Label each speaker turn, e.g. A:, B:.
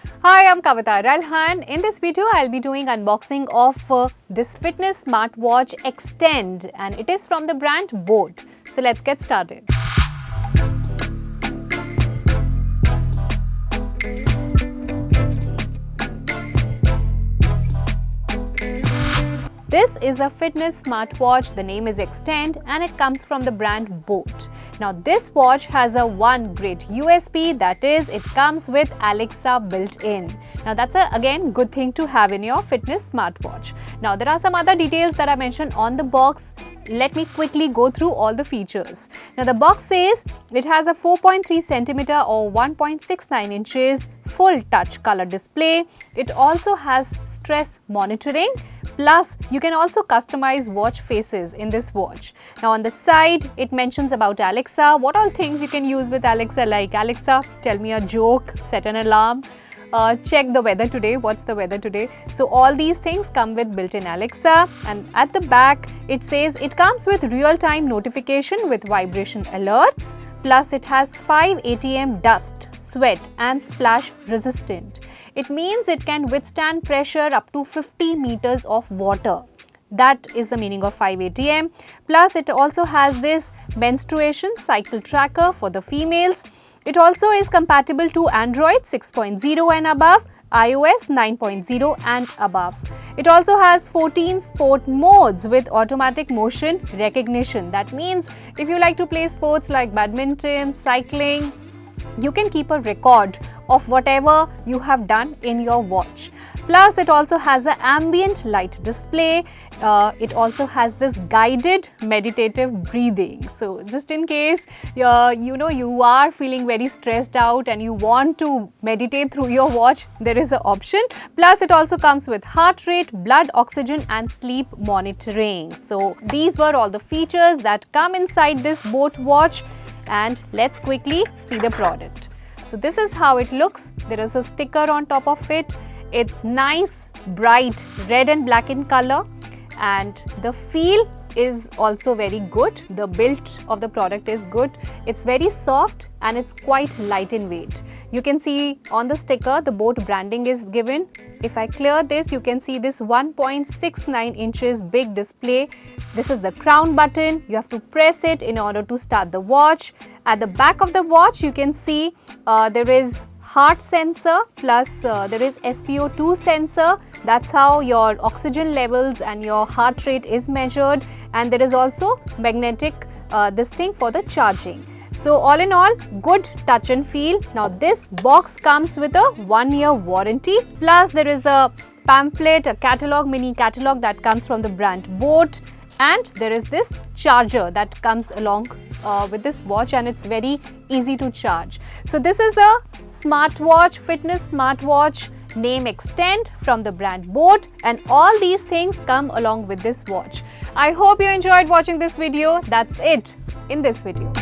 A: Hi, I'm Kavita Ralhan. In this video, I'll be doing unboxing of this fitness smartwatch Xtend, and it is from the brand Boat. So let's get started. This is a fitness smartwatch. The name is Xtend and it comes from the brand Boat. Now this watch has a one great USP, that is it comes with Alexa built in. Now that's a again good thing to have in your fitness smartwatch. Now there are some other details that I mentioned on the box. Let me quickly go through all the features. Now the box says it has a 4.3 centimeter or 1.69 inches full touch color display. It also has stress monitoring. Plus, you can also customize watch faces in this watch. Now on the side, it mentions about Alexa, what all things you can use with Alexa, like Alexa, tell me a joke, set an alarm, check the weather today, what's the weather today. So all these things come with built-in Alexa, and at the back, it says it comes with real-time notification with vibration alerts. Plus, it has 5 ATM dust, sweat and splash resistant. It means it can withstand pressure up to 50 meters of water. That is the meaning of 5 ATM. Plus, it also has this menstruation cycle tracker for the females. It also is compatible to Android 6.0 and above, iOS 9.0 and above. It also has 14 sport modes with automatic motion recognition. That means if you like to play sports like badminton, cycling, you can keep a record of whatever you have done in your watch. Plus, it also has an ambient light display. It also has this guided meditative breathing. So, just in case you are feeling very stressed out and you want to meditate through your watch, there is an option. Plus, it also comes with heart rate, blood oxygen and sleep monitoring. So, these were all the features that come inside this Boat watch. And let's quickly see the product. So this is how it looks. There is a sticker on top of it. It's nice, bright red and black in color, and the feel is also very good. The build of the product is good. It's very soft and it's quite light in weight. You can see on the sticker the Boat branding is given. If I clear this, you can see this 1.69 inches big display. This is the crown button. You have to press it in order to start the watch. At the back of the watch, you can see there is heart sensor, plus there is SpO2 sensor. That's how your oxygen levels and your heart rate is measured. And there is also magnetic this thing for the charging. So all in all, good touch and feel. Now this box comes with a 1-year warranty. Plus there is a pamphlet, a catalog, mini catalog that comes from the brand Boat. And there is this charger that comes along with this watch, and it's very easy to charge. So this is a smartwatch, fitness smartwatch, name Xtend from the brand Boat, and all these things come along with this watch. I hope you enjoyed watching this video. That's it in this video.